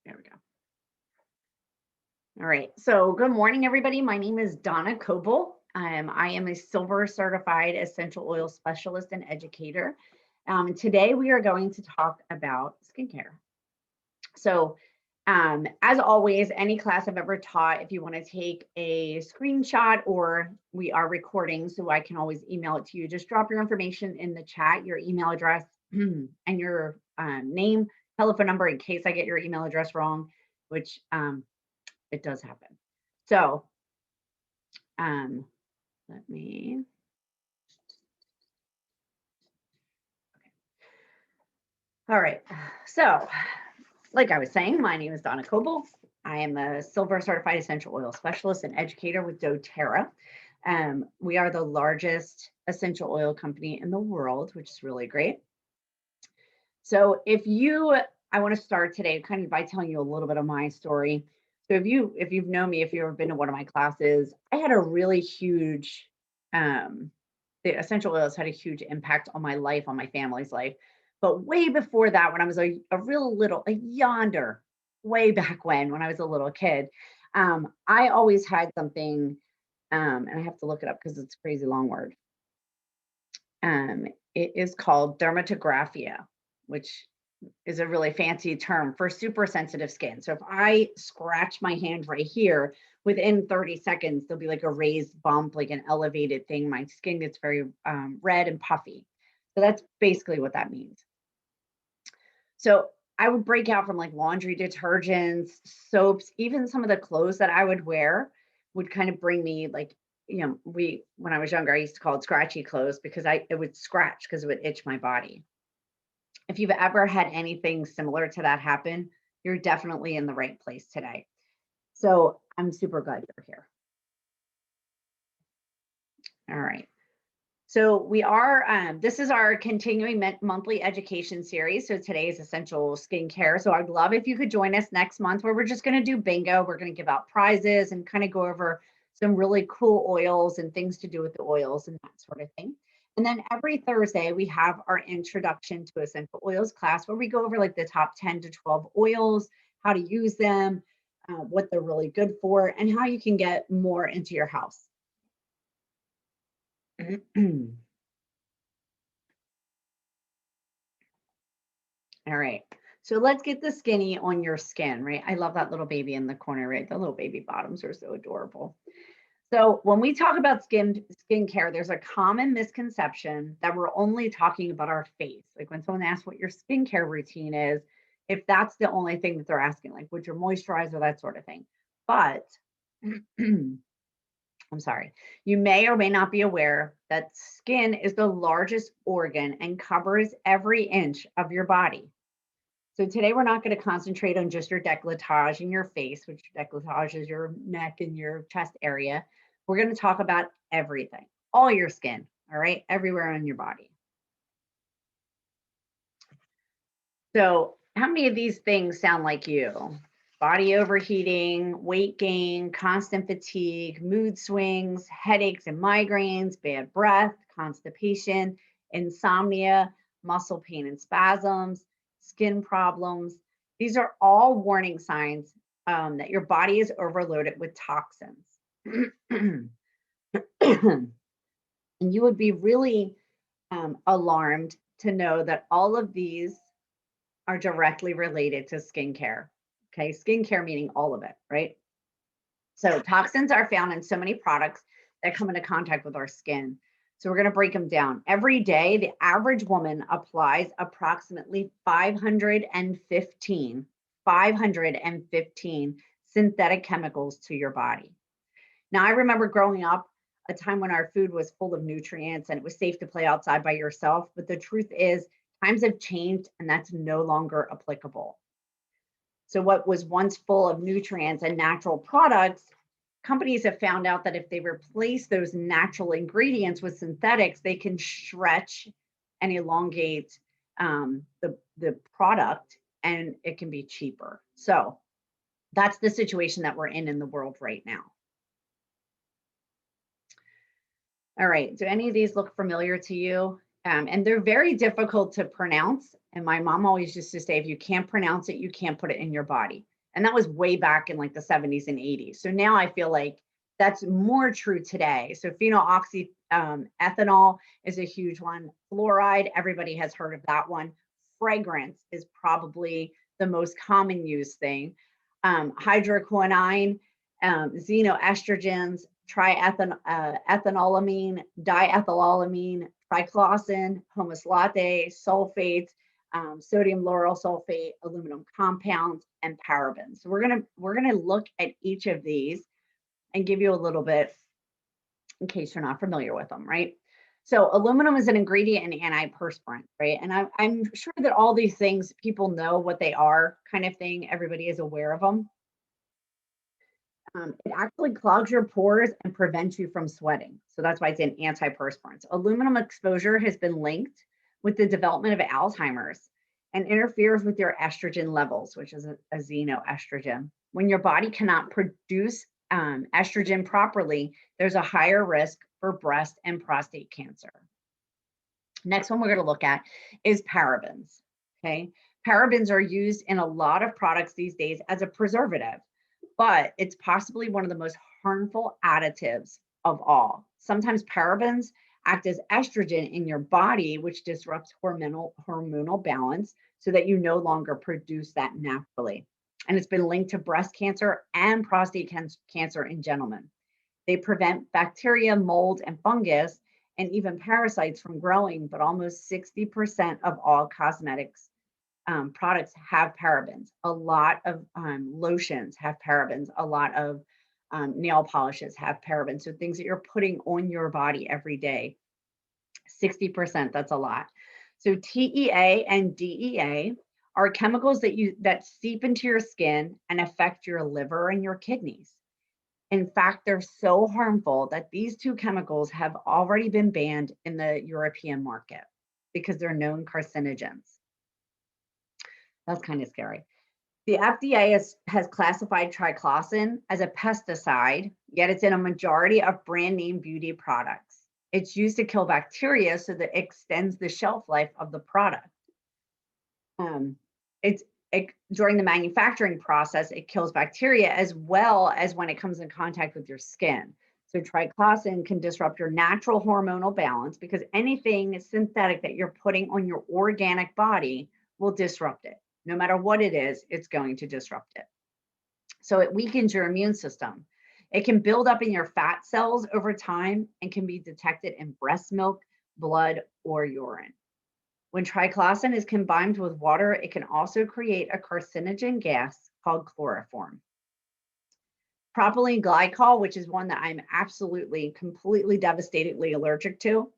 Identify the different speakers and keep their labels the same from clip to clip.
Speaker 1: There we go. All right. So good morning, everybody. My name is Donna Coble. I am a silver certified essential oil specialist and educator. Today we are going to talk about skincare. So as always, any class I've ever taught, if you want to take a screenshot or we are recording, so I can always email it to you, just drop your information in the chat, your email address and your name, telephone number in case I get your email address wrong, which it does happen. So let me, all right. So like I was saying, my name is Donna Coble. I am a silver certified essential oil specialist and educator with doTERRA. We are the largest essential oil company in the world, which is really great. So I want to start today kind of by telling you a little bit of my story. So if you've known me, if you've ever been to one of my classes, I had a really huge, the essential oils had a huge impact on my life, on my family's life. But way before that, when I was a real little, a yonder, way back when I was a little kid, I always had something, and I have to look it up because it's a crazy long word. It is called dermatographia, which is a really fancy term for super sensitive skin. So if I scratch my hand right here, within 30 seconds, there'll be like a raised bump, like an elevated thing. My skin gets very red and puffy. So that's basically what that means. So I would break out from like laundry detergents, soaps, even some of the clothes that I would wear would kind of bring me like, when I was younger, I used to call it scratchy clothes because it would scratch because it would itch my body. If you've ever had anything similar to that happen, you're definitely in the right place today. So I'm super glad you're here. All right. So this is our continuing monthly education series. So today is essential skincare. So I'd love if you could join us next month where we're just going to do bingo. We're going to give out prizes and kind of go over some really cool oils and things to do with the oils and that sort of thing. And then every Thursday, we have our introduction to essential oils class where we go over like the top 10 to 12 oils, how to use them, what they're really good for, and how you can get more into your house. All right. So let's get the skinny on your skin, right? I love that little baby in the corner, right? The little baby bottoms are so adorable. So when we talk about skincare, there's a common misconception that we're only talking about our face. Like when someone asks what your skincare routine is, if that's the only thing that they're asking, like would you moisturize or that sort of thing. But I'm sorry, you may or may not be aware that skin is the largest organ and covers every inch of your body. So today we're not going to concentrate on just your décolletage in your face, which décolletage is your neck and your chest area. We're going to talk about everything, all your skin, all right, everywhere on your body. So how many of these things sound like you? Body overheating, weight gain, constant fatigue, mood swings, headaches and migraines, bad breath, constipation, insomnia, muscle pain and spasms, skin problems. These are all warning signs that your body is overloaded with toxins. And you would be really alarmed to know that all of these are directly related to skincare. Okay, skincare meaning all of it, right? So toxins are found in so many products that come into contact with our skin. So we're going to break them down. Every day, the average woman applies approximately 515 synthetic chemicals to your body. Now, I remember growing up a time when our food was full of nutrients and it was safe to play outside by yourself. But the truth is, times have changed and that's no longer applicable. So what was once full of nutrients and natural products, companies have found out that if they replace those natural ingredients with synthetics, they can stretch and elongate the product and it can be cheaper. So that's the situation that we're in the world right now. All right, do any of these look familiar to you? And they're very difficult to pronounce. And my mom always used to say, if you can't pronounce it, you can't put it in your body. And that was way back in like the 70s and 80s. So now I feel like that's more true today. So phenyloxy ethanol is a huge one. Fluoride, everybody has heard of that one. Fragrance is probably the most common used thing. Hydroquinone, xenoestrogens, ethanolamine, diethylamine, triclosan, homosalate, sulfates, sodium lauryl sulfate, aluminum compounds, and parabens. So we're gonna look at each of these and give you a little bit in case you're not familiar with them, right? So aluminum is an ingredient in antiperspirant, right? And I'm sure that all these things people know what they are, kind of thing. Everybody is aware of them. It actually clogs your pores and prevents you from sweating. So that's why it's an antiperspirant. Aluminum exposure has been linked with the development of Alzheimer's and interferes with your estrogen levels, which is a xenoestrogen. When your body cannot produce estrogen properly, there's a higher risk for breast and prostate cancer. Next one we're going to look at is parabens. Okay, parabens are used in a lot of products these days as a preservative, but it's possibly one of the most harmful additives of all. Sometimes parabens act as estrogen in your body, which disrupts hormonal balance so that you no longer produce that naturally. And it's been linked to breast cancer and prostate cancer in gentlemen. They prevent bacteria, mold, and fungus, and even parasites from growing, but almost 60% of all cosmetics products have parabens. A lot of lotions have parabens. A lot of nail polishes have parabens. So things that you're putting on your body every day, 60%, that's a lot. So TEA and DEA are chemicals that seep into your skin and affect your liver and your kidneys. In fact, they're so harmful that these two chemicals have already been banned in the European market because they're known carcinogens. That's kind of scary. The FDA has classified triclosan as a pesticide, yet it's in a majority of brand name beauty products. It's used to kill bacteria so that it extends the shelf life of the product. During the manufacturing process, it kills bacteria as well as when it comes in contact with your skin. So triclosan can disrupt your natural hormonal balance because anything synthetic that you're putting on your organic body will disrupt it. No matter what it is, it's going to disrupt it. So it weakens your immune system. It can build up in your fat cells over time and can be detected in breast milk, blood, or urine. When triclosan is combined with water, it can also create a carcinogen gas called chloroform. Propylene glycol, which is one that I'm absolutely, completely devastatingly allergic to,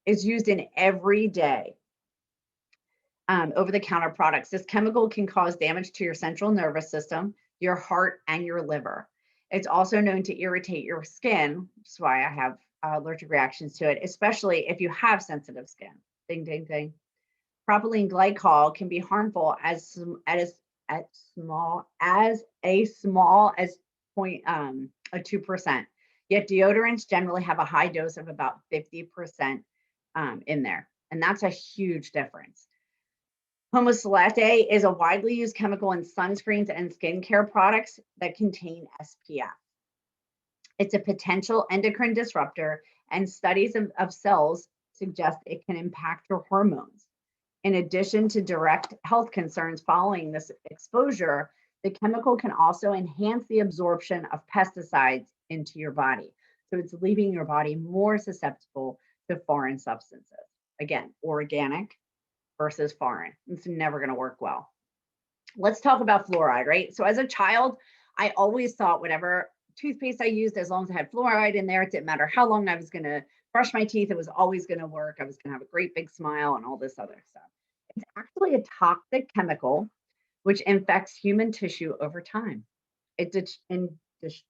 Speaker 1: is used in everyday over-the-counter products. This chemical can cause damage to your central nervous system, your heart, and your liver. It's also known to irritate your skin, which is why I have allergic reactions to it, especially if you have sensitive skin. Ding, ding, ding. Propylene glycol can be harmful as small as 2%. Yet deodorants generally have a high dose of about 50% in there, and that's a huge difference. Homosalate is a widely used chemical in sunscreens and skincare products that contain SPF. It's a potential endocrine disruptor, and studies of cells suggest it can impact your hormones. In addition to direct health concerns following this exposure, the chemical can also enhance the absorption of pesticides into your body. So it's leaving your body more susceptible to foreign substances. Again, organic versus foreign. It's never going to work well. Let's talk about fluoride, right? So as a child, I always thought whatever toothpaste I used, as long as it had fluoride in there, it didn't matter how long I was going to brush my teeth, it was always going to work. I was going to have a great big smile and all this other stuff. It's actually a toxic chemical which infects human tissue over time. It destructs,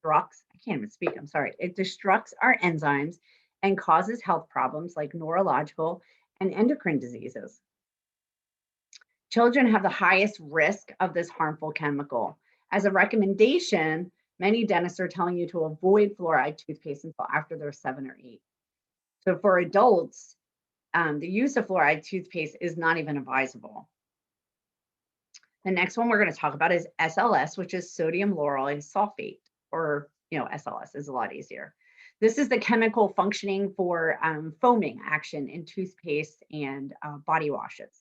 Speaker 1: I can't even speak, I'm sorry. It destructs our enzymes and causes health problems like neurological and endocrine diseases. Children have the highest risk of this harmful chemical. As a recommendation, many dentists are telling you to avoid fluoride toothpaste until after they're 7 or 8. So for adults, the use of fluoride toothpaste is not even advisable. The next one we're going to talk about is SLS, which is sodium lauryl sulfate, or SLS is a lot easier. This is the chemical functioning for foaming action in toothpaste and body washes.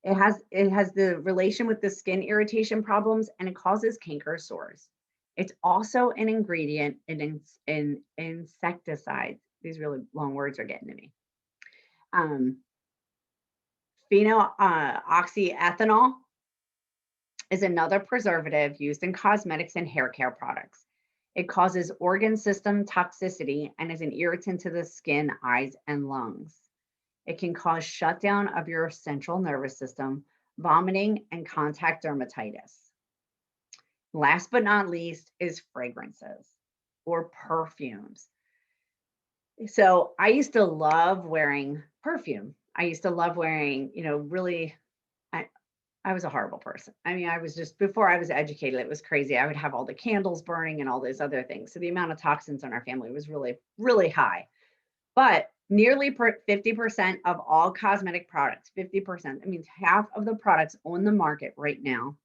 Speaker 1: It has the relation with the skin irritation problems, and it causes canker sores. It's also an ingredient in insecticides. These really long words are getting to me. Phenoxyethanol is another preservative used in cosmetics and hair care products. It causes organ system toxicity and is an irritant to the skin, eyes, and lungs. It can cause shutdown of your central nervous system, vomiting, and contact dermatitis. Last but not least is fragrances or perfumes. So I used to love wearing perfume. I used to love wearing, really, I was a horrible person. I mean, I was just, before I was educated, it was crazy. I would have all the candles burning and all those other things. So the amount of toxins in our family was really, really high. But nearly 50% of all cosmetic products, 50%, that means half of the products on the market right now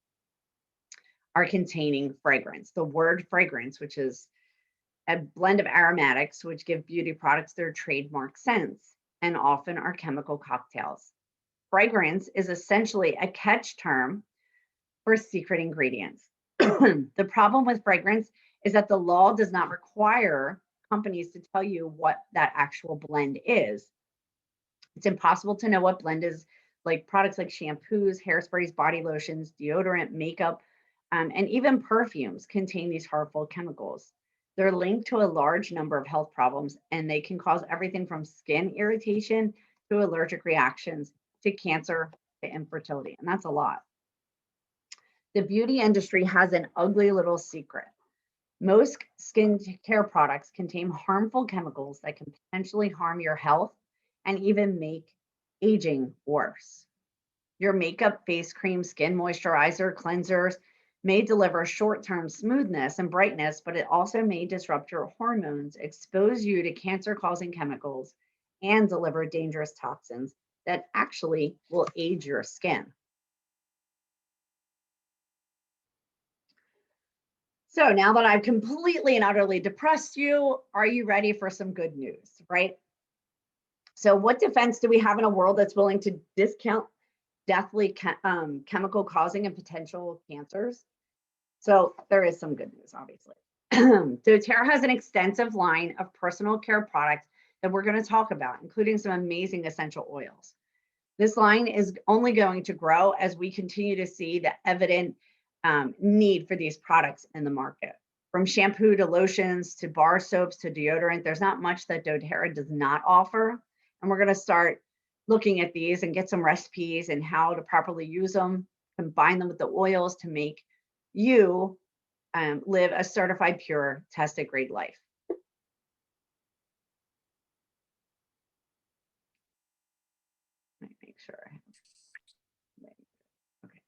Speaker 1: are containing fragrance. The word fragrance, which is a blend of aromatics, which give beauty products their trademark scents, and often are chemical cocktails. Fragrance is essentially a catch term for secret ingredients. The problem with fragrance is that the law does not require companies to tell you what that actual blend is. It's impossible to know what blend is, like products like shampoos, hairsprays, body lotions, deodorant, makeup, and even perfumes contain these harmful chemicals. They're linked to a large number of health problems, and they can cause everything from skin irritation to allergic reactions to cancer to infertility, and that's a lot. The beauty industry has an ugly little secret. Most skincare products contain harmful chemicals that can potentially harm your health and even make aging worse. Your makeup, face cream, skin moisturizer, cleansers may deliver short-term smoothness and brightness, but it also may disrupt your hormones, expose you to cancer-causing chemicals, and deliver dangerous toxins that actually will age your skin. So now that I've completely and utterly depressed you, are you ready for some good news, right? So what defense do we have in a world that's willing to discount deathly chemical causing and potential cancers? So there is some good news, obviously. doTERRA has an extensive line of personal care products that we're going to talk about, including some amazing essential oils. This line is only going to grow as we continue to see the evident need for these products in the market. From shampoo to lotions to bar soaps to deodorant, there's not much that doTERRA does not offer. And we're going to start looking at these and get some recipes and how to properly use them, combine them with the oils to make you live a certified pure, tested grade life. Let me make sure. Okay.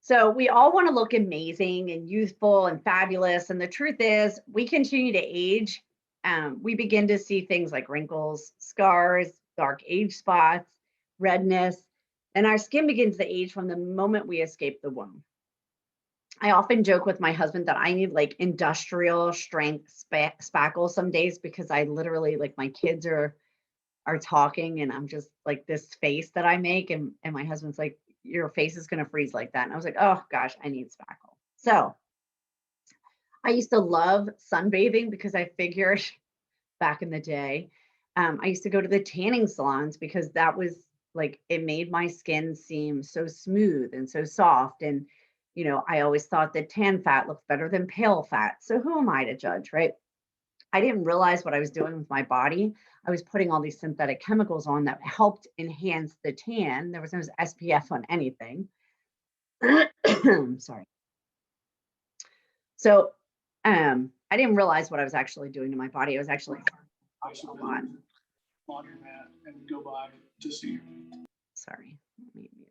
Speaker 1: So we all want to look amazing and youthful and fabulous. And the truth is, we continue to age. We begin to see things like wrinkles, scars, dark age spots, redness, and our skin begins to age from the moment we escape the womb. I often joke with my husband that I need like industrial strength spackle some days, because I literally, like, my kids are talking and I'm just like this face that I make, and my husband's like, your face is going to freeze like that. And I was like, oh gosh, I need spackle. So I used to love sunbathing because I figured back in the day, I used to go to the tanning salons because that was like, it made my skin seem so smooth and so soft. And, I always thought that tan fat looked better than pale fat. So who am I to judge, right? I didn't realize what I was doing with my body. I was putting all these synthetic chemicals on that helped enhance the tan. There was no SPF on anything. Sorry. So I didn't realize what I was actually doing to my body. I was actually a lot.
Speaker 2: Laundromat and go by to see.
Speaker 1: Sorry. Let me mute.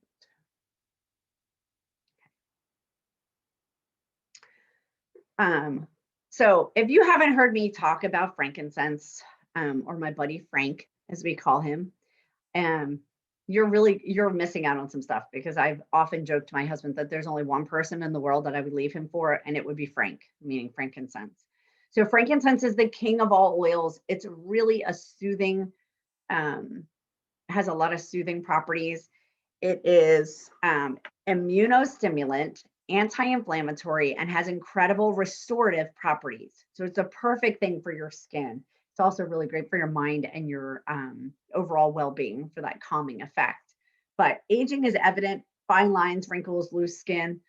Speaker 1: So if you haven't heard me talk about frankincense, or my buddy Frank, as we call him, um, you're missing out on some stuff because I've often joked to my husband that there's only one person in the world that I would leave him for, and it would be Frank, meaning frankincense. So frankincense is the king of all oils. It's really a soothing, um, has a lot of soothing properties. It is immunostimulant, anti-inflammatory, and has incredible restorative properties. So it's a perfect thing for your skin. It's also really great for your mind and your overall well-being for that calming effect. But aging is evident, fine lines, wrinkles, loose skin.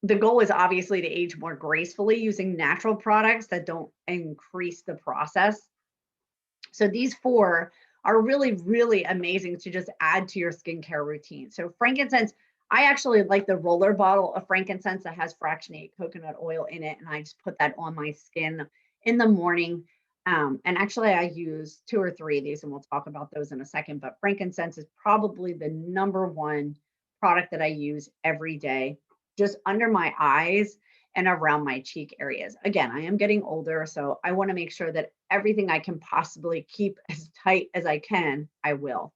Speaker 1: The goal is obviously to age more gracefully using natural products that don't increase the process. So these four are really, really amazing to just add to your skincare routine. So frankincense, I actually like the roller bottle of frankincense that has fractionated coconut oil in it, and I just put that on my skin in the morning. And actually, I use 2 or 3 of these, and we'll talk about those in a second. But frankincense is probably the number one product that I use every day, just under my eyes and around my cheek areas. Again, I am getting older, so I want to make sure that everything I can possibly keep as tight as I can, I will.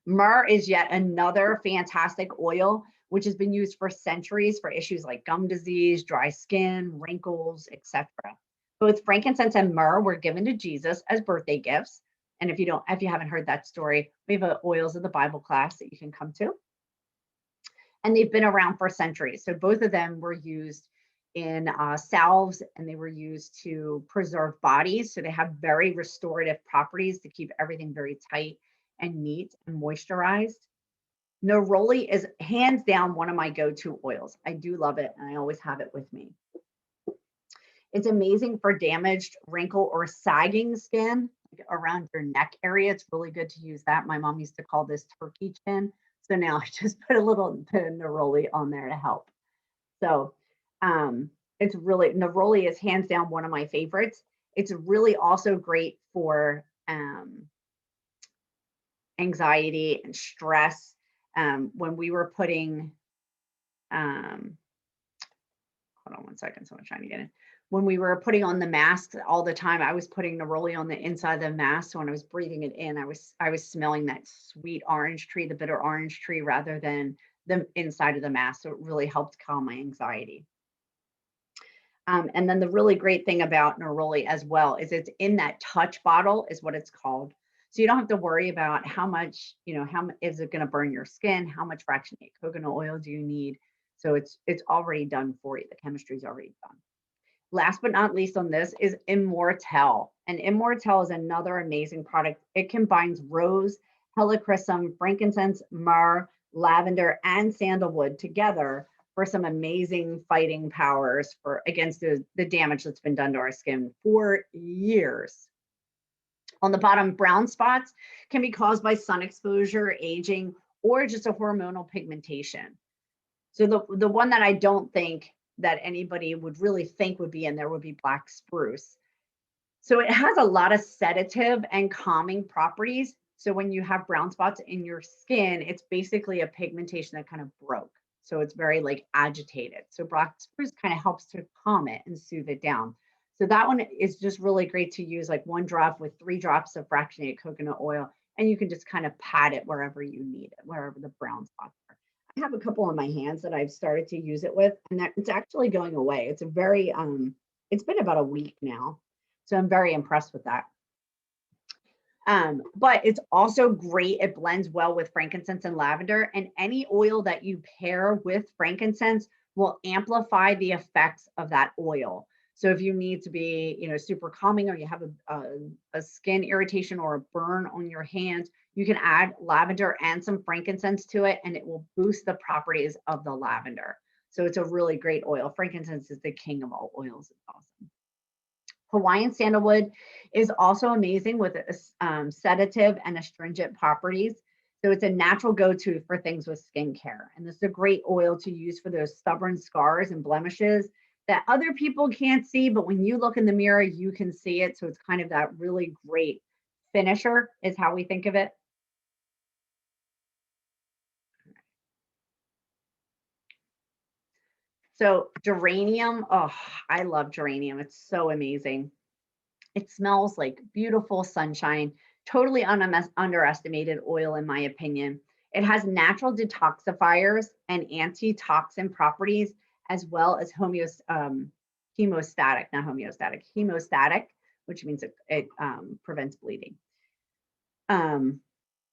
Speaker 1: Myrrh is yet another fantastic oil, which has been used for centuries for issues like gum disease, dry skin, wrinkles, etc. Both frankincense and myrrh were given to Jesus as birthday gifts. And if you haven't heard that story, we have a oils of the Bible class that you can come to. And they've been around for centuries. So both of them were used in salves, and they were used to preserve bodies. So they have very restorative properties to keep everything very tight and neat and moisturized. Neroli is hands down one of my go-to oils. I do love it, and I always have it with me. It's amazing for damaged, wrinkle, or sagging skin like around your neck area. It's really good to use that. My mom used to call this turkey chin. So now I just put a little bit of neroli on there to help. So it's really, neroli is hands down one of my favorites. It's really also great for anxiety and stress. When we were putting, hold on one second, someone's trying to get in. When we were putting on the masks all the time, I was putting neroli on the inside of the mask. So when I was breathing it in, I was smelling that sweet orange tree, the bitter orange tree, rather than the inside of the mask. So it really helped calm my anxiety. And then the really great thing about neroli as well is it's in that touch bottle, is what it's called. So you don't have to worry about how much, how is it going to burn your skin? How much fractionated coconut oil do you need? So it's already done for you. The chemistry is already done. Last but not least on this is Immortelle. And Immortelle is another amazing product. It combines rose, helichrysum, frankincense, myrrh, lavender, and sandalwood together for some amazing fighting powers against the damage that's been done to our skin for years. On the bottom, brown spots can be caused by sun exposure, aging, or just a hormonal pigmentation. So the one that I don't think that anybody would really think would be in there would be black spruce. So it has a lot of sedative and calming properties. So when you have brown spots in your skin, it's basically a pigmentation that kind of broke. So it's very like agitated. So black spruce kind of helps to calm it and soothe it down. So that one is just really great to use, like 1 drop with 3 drops of fractionated coconut oil, and you can just kind of pat it wherever you need it, wherever the brown spots are. I have a couple on my hands that I've started to use it with, and that it's actually going away. It's a very it's been about a week now. So I'm very impressed with that. But it's also great. It blends well with frankincense and lavender, and any oil that you pair with frankincense will amplify the effects of that oil. So if you need to be, super calming, or you have a skin irritation or a burn on your hands, you can add lavender and some frankincense to it, and it will boost the properties of the lavender. So it's a really great oil. Frankincense is the king of all oils. It's awesome. Hawaiian sandalwood is also amazing with sedative and astringent properties. So it's a natural go-to for things with skincare. And this is a great oil to use for those stubborn scars and blemishes that other people can't see, but when you look in the mirror, you can see it. So it's kind of that really great finisher is how we think of it. So geranium, oh, I love geranium. It's so amazing. It smells like beautiful sunshine, totally underestimated oil, in my opinion. It has natural detoxifiers and antitoxin properties, as well as hemostatic, not homeostatic, hemostatic, which means it prevents bleeding. Um,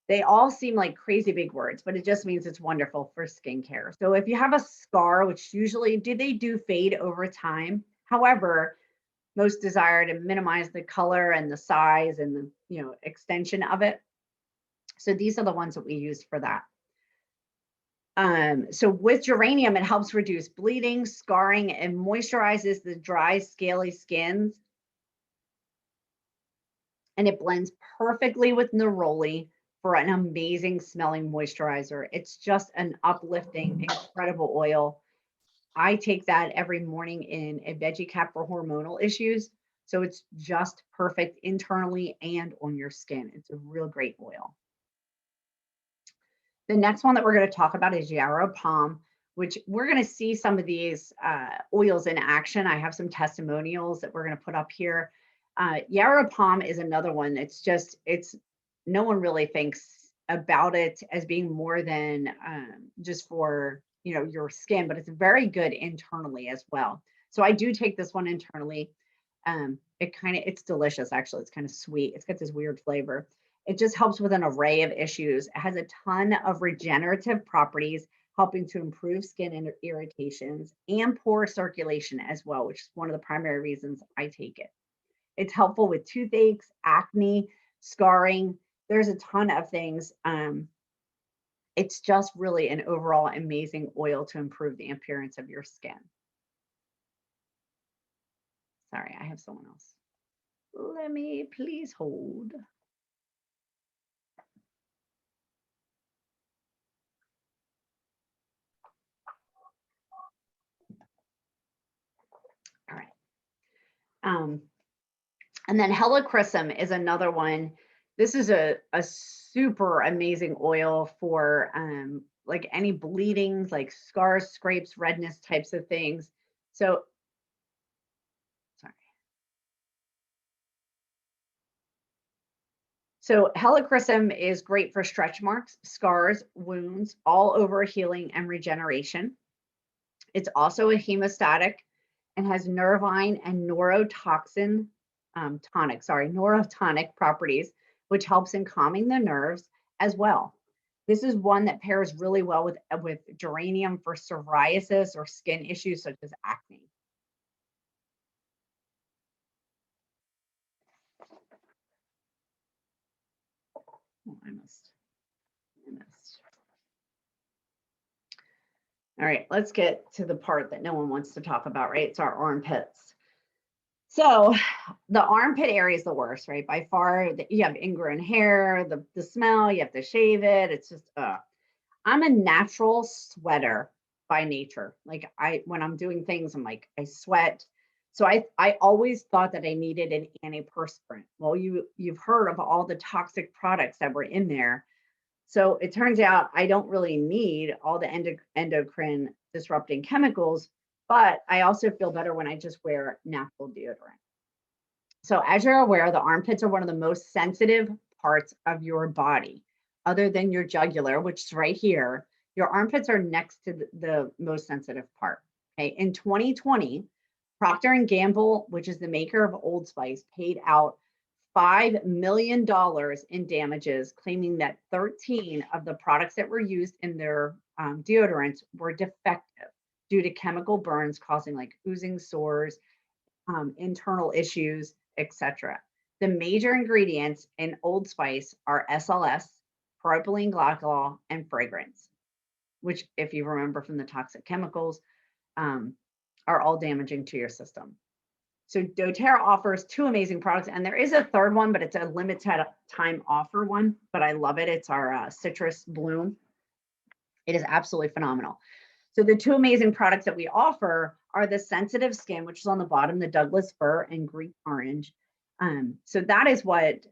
Speaker 1: they all seem like crazy big words, but it just means it's wonderful for skincare. So if you have a scar, which usually they do fade over time. However, most desire to minimize the color and the size and the extension of it. So these are the ones that we use for that. So with geranium, it helps reduce bleeding, scarring, and moisturizes the dry, scaly skins. And it blends perfectly with neroli for an amazing smelling moisturizer. It's just an uplifting, incredible oil. I take that every morning in a veggie cap for hormonal issues. So it's just perfect internally and on your skin. It's a real great oil. The next one that we're going to talk about is yarrow palm, which we're going to see some of these oils in action. I have some testimonials that we're going to put up here. Yarrow palm is another one. It's no one really thinks about it as being more than just for your skin, but it's very good internally as well. So I do take this one internally. It's delicious, actually. It's kind of sweet. It's got this weird flavor. It just helps with an array of issues. It has a ton of regenerative properties, helping to improve skin irritations and pore circulation as well, which is one of the primary reasons I take it. It's helpful with toothaches, acne, scarring. There's a ton of things. It's just really an overall amazing oil to improve the appearance of your skin. Sorry, I have someone else. Let me please hold. All right. And then helichrysum is another one. This is a super amazing oil for like any bleedings, like scars, scrapes, redness types of things. So, sorry. So helichrysum is great for stretch marks, scars, wounds, all over healing and regeneration. It's also a hemostatic and has nervine and neurotonic properties, which helps in calming the nerves as well. This is one that pairs really well with geranium for psoriasis or skin issues such as acne. Oh, I missed. All right, let's get to the part that no one wants to talk about, right? It's our armpits. So the armpit area is the worst, right? By far, you have ingrown hair, the smell, you have to shave it. It's just, I'm a natural sweater by nature. Like when I'm doing things, I'm like, I sweat. So I always thought that I needed an antiperspirant. Well, you've heard of all the toxic products that were in there. So it turns out I don't really need all the endocrine disrupting chemicals, but I also feel better when I just wear natural deodorant. So as you're aware, the armpits are one of the most sensitive parts of your body, other than your jugular, which is right here. Your armpits are next to the most sensitive part. Okay. In 2020, Procter & Gamble, which is the maker of Old Spice, paid out $5 million in damages, claiming that 13 of the products that were used in their deodorants were defective due to chemical burns causing like oozing sores, internal issues, etc. The major ingredients in Old Spice are SLS, propylene glycol, and fragrance, which, if you remember from the toxic chemicals, are all damaging to your system. So doTERRA offers two amazing products, and there is a third one, but it's a limited time offer one, but I love it. It's our Citrus Bloom. It is absolutely phenomenal. So the two amazing products that we offer are the sensitive skin, which is on the bottom, the Douglas fir and Greek orange. So that is what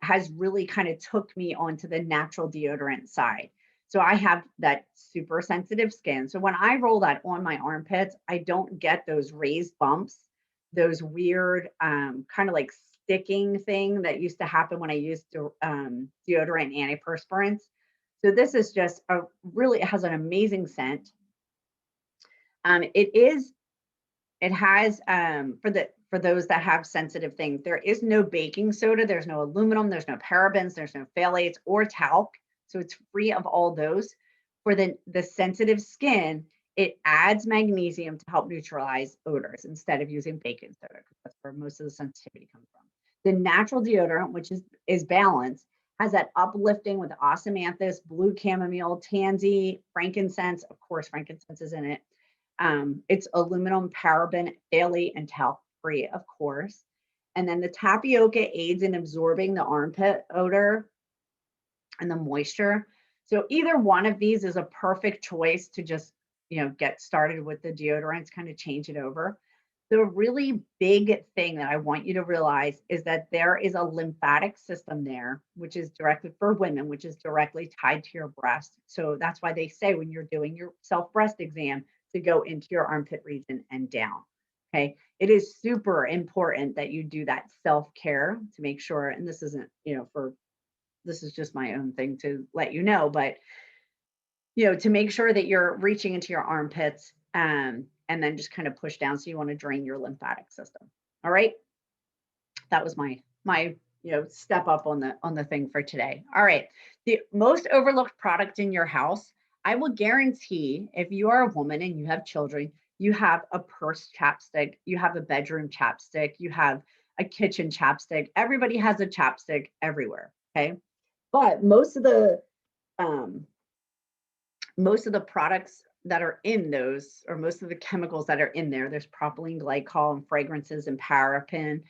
Speaker 1: has really kind of took me onto the natural deodorant side. So I have that super sensitive skin. So when I roll that on my armpits, I don't get those raised bumps, those weird kind of like sticking thing that used to happen when I used deodorant and antiperspirants. So this is just a really, it has an amazing scent. It is, it has for those that have sensitive things, there is no baking soda, there's no aluminum, there's no parabens, there's no phthalates or talc. So it's free of all those. For the sensitive skin, it adds magnesium to help neutralize odors instead of using baking soda, because that's where most of the sensitivity comes from. The natural deodorant, which is balanced, has that uplifting with osmanthus, blue chamomile, tansy, frankincense. Of course, frankincense is in it. It's aluminum, paraben, phthalate, and talc free, of course. And then the tapioca aids in absorbing the armpit odor and the moisture. So either one of these is a perfect choice to just, get started with the deodorants, kind of change it over. The really big thing that I want you to realize is that there is a lymphatic system there, which is directly for women, which is directly tied to your breast. So that's why they say when you're doing your self breast exam to go into your armpit region and down. Okay. It is super important that you do that self care to make sure, and this isn't, this is just my own thing to let you know, but to make sure that you're reaching into your armpits, and then just kind of push down. So you want to drain your lymphatic system. All right. That was my step up on the thing for today. All right. The most overlooked product in your house, I will guarantee, if you are a woman and you have children, you have a purse chapstick, you have a bedroom chapstick, you have a kitchen chapstick. Everybody has a chapstick everywhere. Okay. But most of the products that are in those, or most of the chemicals that are in there, there's propylene glycol and fragrances and paraffin,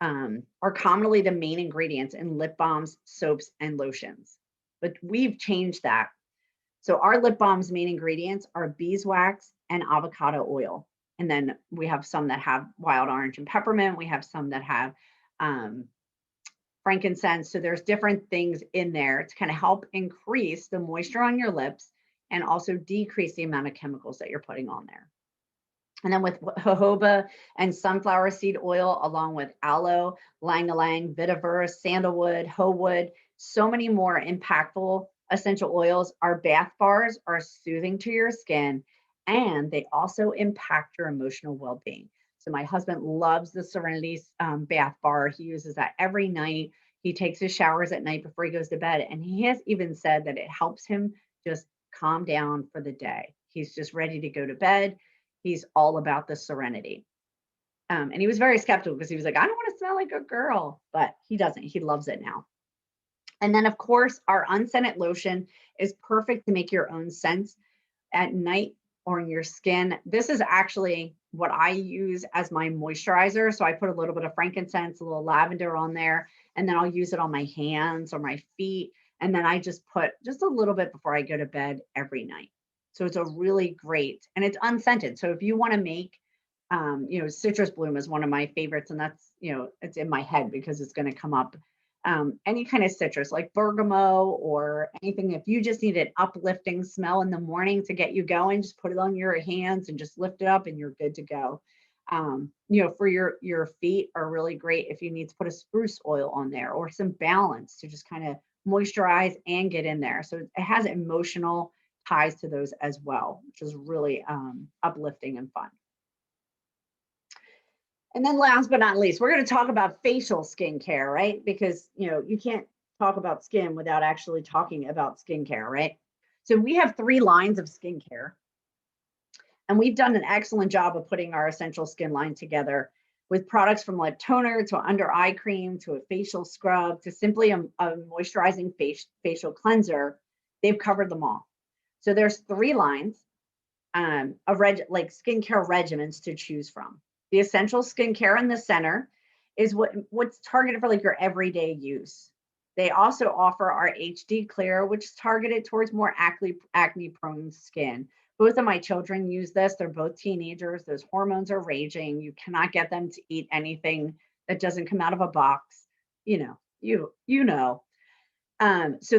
Speaker 1: are commonly the main ingredients in lip balms, soaps, and lotions. But we've changed that. So our lip balm's main ingredients are beeswax and avocado oil. And then we have some that have wild orange and peppermint. We have some that have frankincense. So there's different things in there to kind of help increase the moisture on your lips and also decrease the amount of chemicals that you're putting on there. And then with jojoba and sunflower seed oil, along with aloe, ylang-ylang, vetiver, sandalwood, hoe wood, so many more impactful essential oils. Our bath bars are soothing to your skin, and they also impact your emotional well-being. So my husband loves the Serenity bath bar. He uses that every night. He takes his showers at night before he goes to bed, and he has even said that it helps him just calm down for the day. He's just ready to go to bed. He's all about the Serenity. And he was very skeptical because he was like, I don't want to smell like a girl, but he doesn't. He loves it now. And then, of course, our unscented lotion is perfect to make your own scents at night or in your skin. This is actually what I use as my moisturizer. So I put a little bit of frankincense, a little lavender on there, and then I'll use it on my hands or my feet. And then I just put just a little bit before I go to bed every night. So it's a really great, and it's unscented. So if you want to make, citrus bloom is one of my favorites, and that's, it's in my head because it's going to come up. Any kind of citrus like bergamot or anything. If you just need an uplifting smell in the morning to get you going, just put it on your hands and just lift it up and you're good to go. For your feet are really great if you need to put a spruce oil on there or some balance to just kind of moisturize and get in there. So it has emotional ties to those as well, which is really uplifting and fun. And then last but not least, we're going to talk about facial skincare, right? Because, you can't talk about skin without actually talking about skincare, right? So we have 3 lines of skincare, and we've done an excellent job of putting our essential skin line together with products from lip toner to under eye cream to a facial scrub to simply a moisturizing facial cleanser. They've covered them all. So there's 3 lines of skincare regimens to choose from. The essential skincare in the center is what's targeted for like your everyday use. They also offer our HD Clear, which is targeted towards more acne prone skin. Both of my children use this. They're both teenagers. Those hormones are raging. You cannot get them to eat anything that doesn't come out of a box. So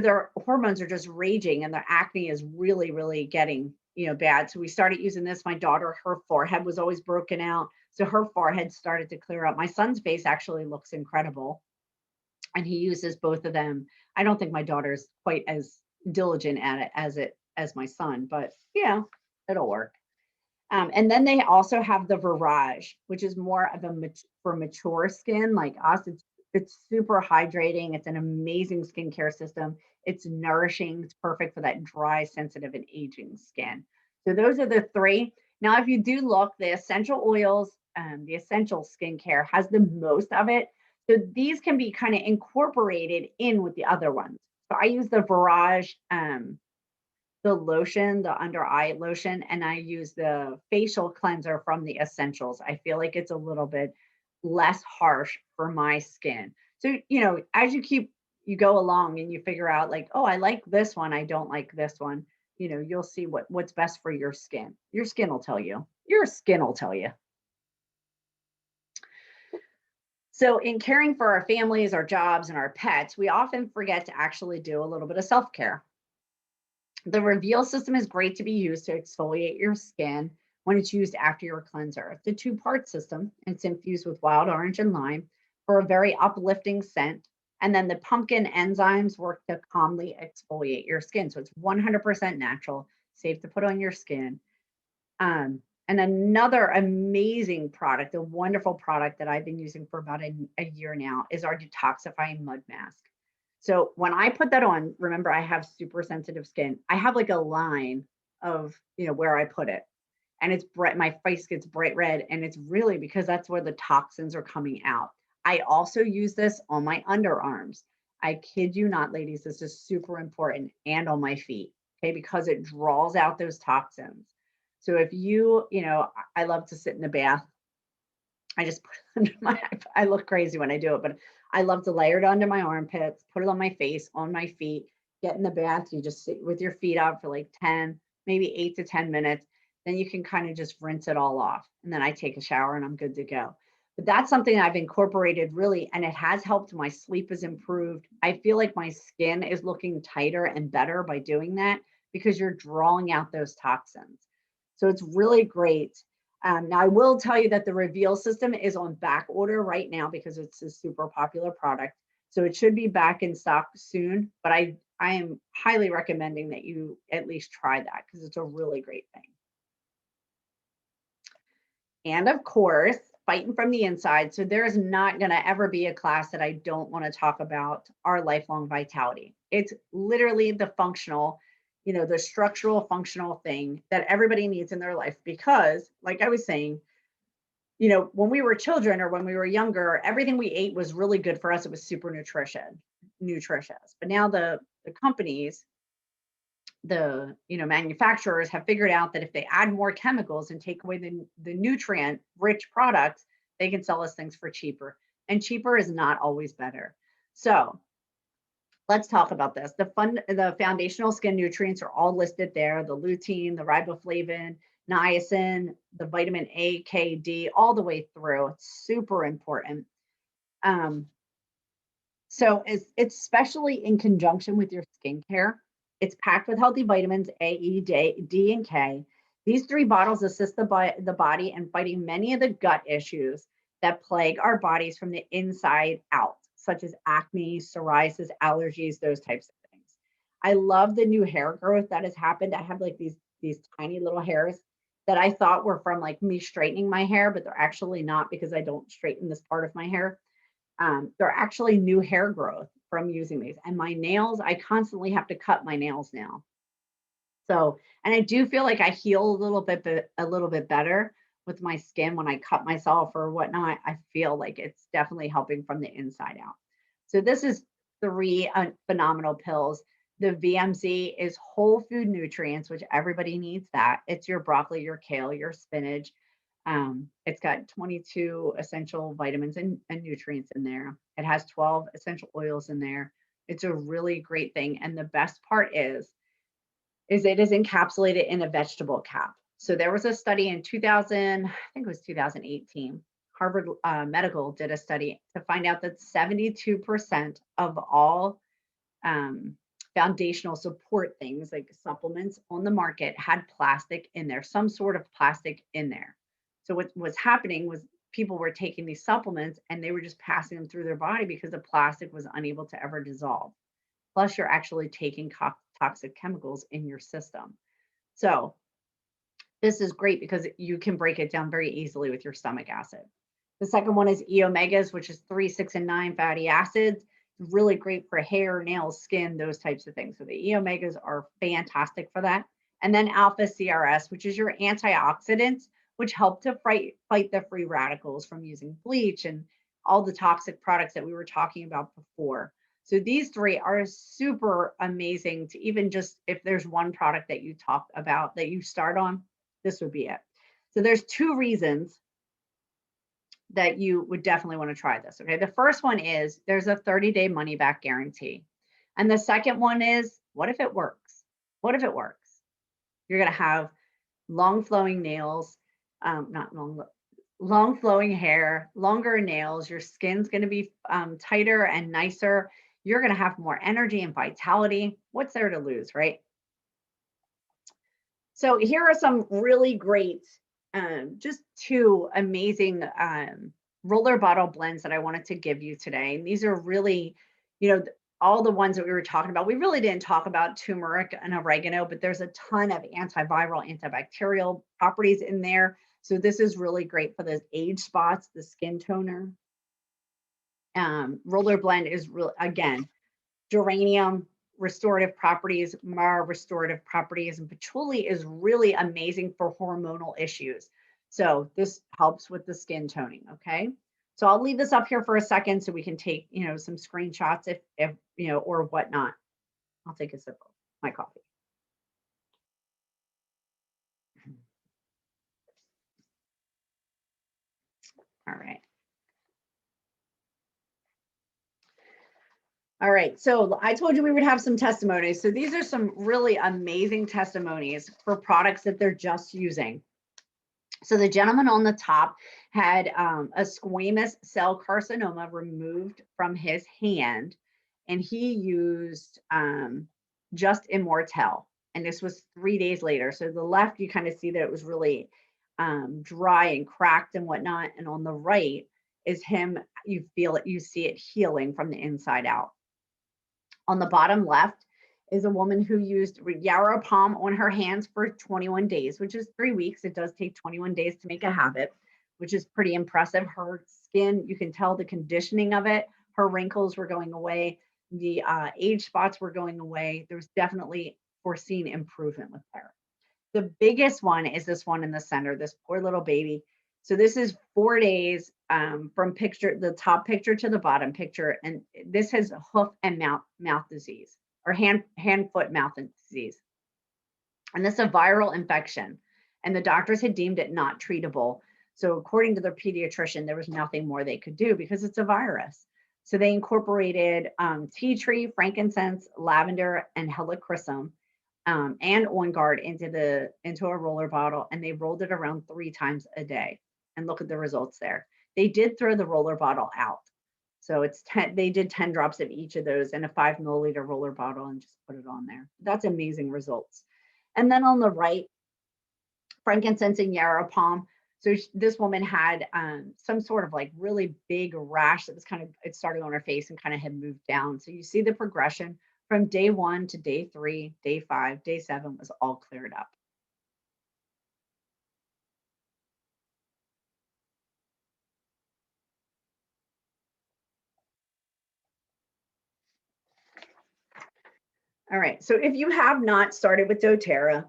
Speaker 1: their hormones are just raging and their acne is really, really getting, bad. So we started using this. My daughter, her forehead was always broken out. So her forehead started to clear up. My son's face actually looks incredible. And he uses both of them. I don't think my daughter's quite as diligent at it as my son, but yeah, it'll work. And then they also have the Virage, which is more of for mature skin like us. It's super hydrating. It's an amazing skincare system. It's nourishing. It's perfect for that dry, sensitive, and aging skin. So those are the three. Now, if you do look, the essential oils, the essential skincare has the most of it. So these can be kind of incorporated in with the other ones. So I use the Virage, the lotion, the under eye lotion, and I use the facial cleanser from the Essentials. I feel like it's a little bit less harsh for my skin. So, as you go along and you figure out like, oh, I like this one, I don't like this one, you'll see what's best for your skin. Your skin will tell you. Your skin will tell you. So, in caring for our families, our jobs, and our pets, we often forget to actually do a little bit of self care. The Reveal system is great to be used to exfoliate your skin when it's used after your cleanser. It's a two-part system. It's infused with wild orange and lime for a very uplifting scent. And then the pumpkin enzymes work to calmly exfoliate your skin. So it's 100% natural, safe to put on your skin. And another amazing product, a wonderful product that I've been using for about a year now, is our detoxifying mud mask. So when I put that on, remember I have super sensitive skin. I have like a line of, where I put it. And it's bright, my face gets bright red. And it's really because that's where the toxins are coming out. I also use this on my underarms. I kid you not, ladies, this is super important, and on my feet, okay, because it draws out those toxins. So if I love to sit in the bath. I just put it under I look crazy when I do it, but I love to layer it under my armpits, put it on my face, on my feet, get in the bath. You just sit with your feet up for like 10, maybe 8 to 10 minutes. Then you can kind of just rinse it all off. And then I take a shower and I'm good to go. But that's something I've incorporated really, and it has helped. My sleep has improved. I feel like my skin is looking tighter and better by doing that because you're drawing out those toxins. So it's really great. Now, I will tell you that the Reveal system is on back order right now because it's a super popular product. So it should be back in stock soon, but I am highly recommending that you at least try that because it's a really great thing. And of course, fighting from the inside. So there is not going to ever be a class that I don't want to talk about our lifelong vitality. It's literally the functional, the structural functional thing that everybody needs in their life because, like I was saying, when we were children or when we were younger, everything we ate was really good for us. It was super nutritious. But now the companies, the manufacturers have figured out that if they add more chemicals and take away the nutrient rich products, they can sell us things for cheaper. And cheaper is not always better. So let's talk about this. The foundational skin nutrients are all listed there: the lutein, the riboflavin, niacin, the vitamin A, K, D, all the way through. It's super important. So it's especially in conjunction with your skincare. It's packed with healthy vitamins A, E, D, and K. These three bottles assist the body in fighting many of the gut issues that plague our bodies from the inside out, such as acne, psoriasis, allergies, those types of things. I love the new hair growth that has happened. I have like these tiny little hairs that I thought were from like me straightening my hair, but they're actually not because I don't straighten this part of my hair. They're actually new hair growth from using these. And my nails, I constantly have to cut my nails now. So, and I do feel like I heal a little bit better with my skin when I cut myself or whatnot. I feel like it's definitely helping from the inside out. So this is three phenomenal pills. The VMZ is whole food nutrients, which everybody needs that. It's your broccoli, your kale, your spinach. It's got 22 essential vitamins and nutrients in there. It has 12 essential oils in there. It's a really great thing. And the best part is it is encapsulated in a vegetable cap. So there was a study in 2000, I think it was 2018. Harvard Medical did a study to find out that 72% of all foundational support things like supplements on the market had plastic in there, some sort of plastic in there. So what was happening was people were taking these supplements and they were just passing them through their body because the plastic was unable to ever dissolve. Plus, you're actually taking toxic chemicals in your system. So this is great because you can break it down very easily with your stomach acid. The second one is E omegas, which is 3, 6, and 9 fatty acids. Really great for hair, nails, skin, those types of things. So the E omegas are fantastic for that. And then alpha CRS, which is your antioxidants, which help to fight the free radicals from using bleach and all the toxic products that we were talking about before. So these three are super amazing to even just if there's one product that you talk about that you start on, this would be it. So there's 2 reasons that you would definitely want to try this. Okay. The first one is there's a 30-day money back guarantee. And the second one is, what if it works? What if it works? You're going to have long flowing nails, not long flowing hair, longer nails. Your skin's going to be tighter and nicer. You're going to have more energy and vitality. What's there to lose, right? So here are some really great, just 2 amazing roller bottle blends that I wanted to give you today. And these are really, all the ones that we were talking about. We really didn't talk about turmeric and oregano, but there's a ton of antiviral, antibacterial properties in there. So this is really great for those age spots, the skin toner. Roller blend is real, again, geranium, restorative properties, Mar restorative properties, and patchouli is really amazing for hormonal issues. So this helps with the skin toning, okay? So I'll leave this up here for a second so we can take, some screenshots if or whatnot. I'll take a sip of my coffee. All right. All right, so I told you we would have some testimonies. So these are some really amazing testimonies for products that they're just using. So the gentleman on the top had a squamous cell carcinoma removed from his hand, and he used just Immortel. And this was 3 days later. So the left, you kind of see that it was really dry and cracked and whatnot. And on the right is him, you feel it, you see it healing from the inside out. On the bottom left is a woman who used Yarrow Palm on her hands for 21 days, which is 3 weeks. It does take 21 days to make a habit, which is pretty impressive. Her skin, you can tell the conditioning of it. Her wrinkles were going away. The age spots were going away. There's definitely foreseen improvement with her. The biggest one is this one in the center, this poor little baby. So this is 4 days from the top picture to the bottom picture. And this has hoof and mouth disease, or hand, foot, mouth disease. And this is a viral infection. And the doctors had deemed it not treatable. So according to their pediatrician, there was nothing more they could do because it's a virus. So they incorporated tea tree, frankincense, lavender, and helichrysum and On Guard into a roller bottle, and they rolled it around 3 times a day. And look at the results there. They did throw the roller bottle out. So they did 10 drops of each of those in a 5 milliliter roller bottle and just put it on there. That's amazing results. And then on the right, frankincense and yarrow palm. So this woman had some sort of like really big rash that was it started on her face and kind of had moved down. So you see the progression from day 1 to day 3, day 5, day 7 was all cleared up. All right, so if you have not started with doTERRA,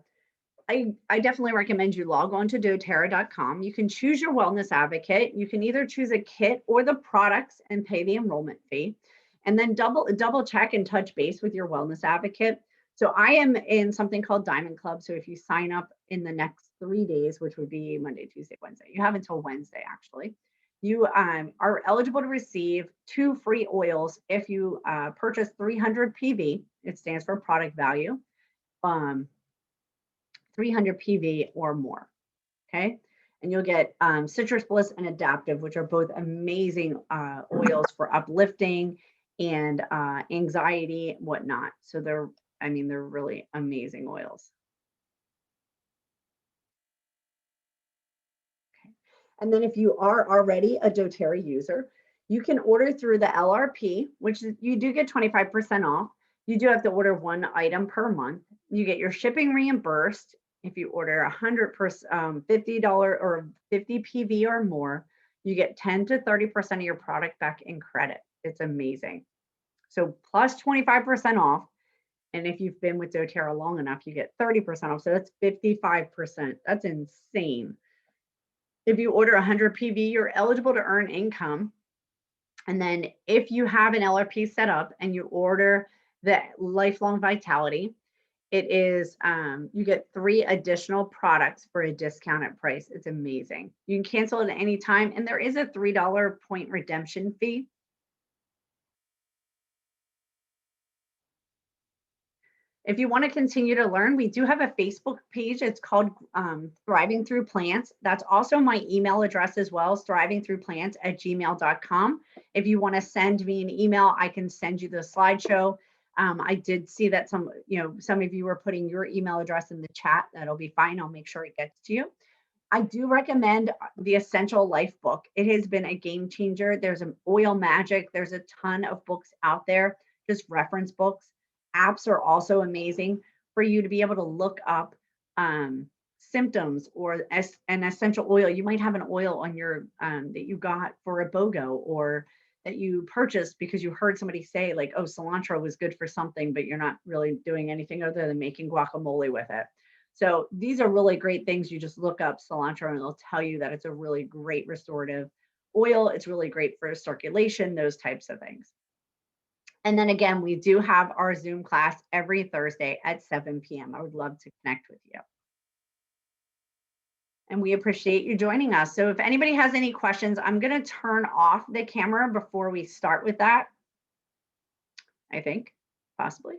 Speaker 1: I definitely recommend you log on to doTERRA.com. You can choose your wellness advocate. You can either choose a kit or the products and pay the enrollment fee, and then double check and touch base with your wellness advocate. So I am in something called Diamond Club. So if you sign up in the next 3 days, which would be Monday, Tuesday, Wednesday, you have until Wednesday actually, you are eligible to receive 2 free oils if you purchase 300 PV. It stands for product value, 300 PV or more. Okay. And you'll get Citrus Bliss and Adaptive, which are both amazing oils for uplifting and anxiety, whatnot. So they're, I mean, they're really amazing oils. And then if you are already a doTERRA user, you can order through the LRP, which is, you do get 25% off. You do have to order one item per month. You get your shipping reimbursed if you order 100%, $50 or 50 PV or more. You get 10 to 30% of your product back in credit. It's amazing. So plus 25% off. And if you've been with doTERRA long enough, you get 30% off. So that's 55%. That's insane. If you order 100 PV, you're eligible to earn income. And then if you have an LRP set up and you order the Lifelong Vitality, it is, you get 3 additional products for a discounted price. It's amazing. You can cancel it at any time, and there is a $3 point redemption fee. If you want to continue to learn, we do have a Facebook page. It's called Thriving Through Plants. That's also my email address as well, thrivingthroughplants@gmail.com. If you want to send me an email, I can send you the slideshow. I did see that some of you were putting your email address in the chat. That'll be fine. I'll make sure it gets to you. I do recommend the Essential Life book. It has been a game changer. There's an Oil Magic. There's a ton of books out there, just reference books. Apps are also amazing for you to be able to look up symptoms or an essential oil. You might have an oil on your that you got for a BOGO or that you purchased because you heard somebody say like, oh, cilantro was good for something, but you're not really doing anything other than making guacamole with it. So these are really great things. You just look up cilantro and it'll tell you that it's a really great restorative oil. It's really great for circulation, those types of things. And then again, we do have our Zoom class every Thursday at 7 p.m. I would love to connect with you. And we appreciate you joining us. So if anybody has any questions, I'm going to turn off the camera before we start with that. I think, possibly.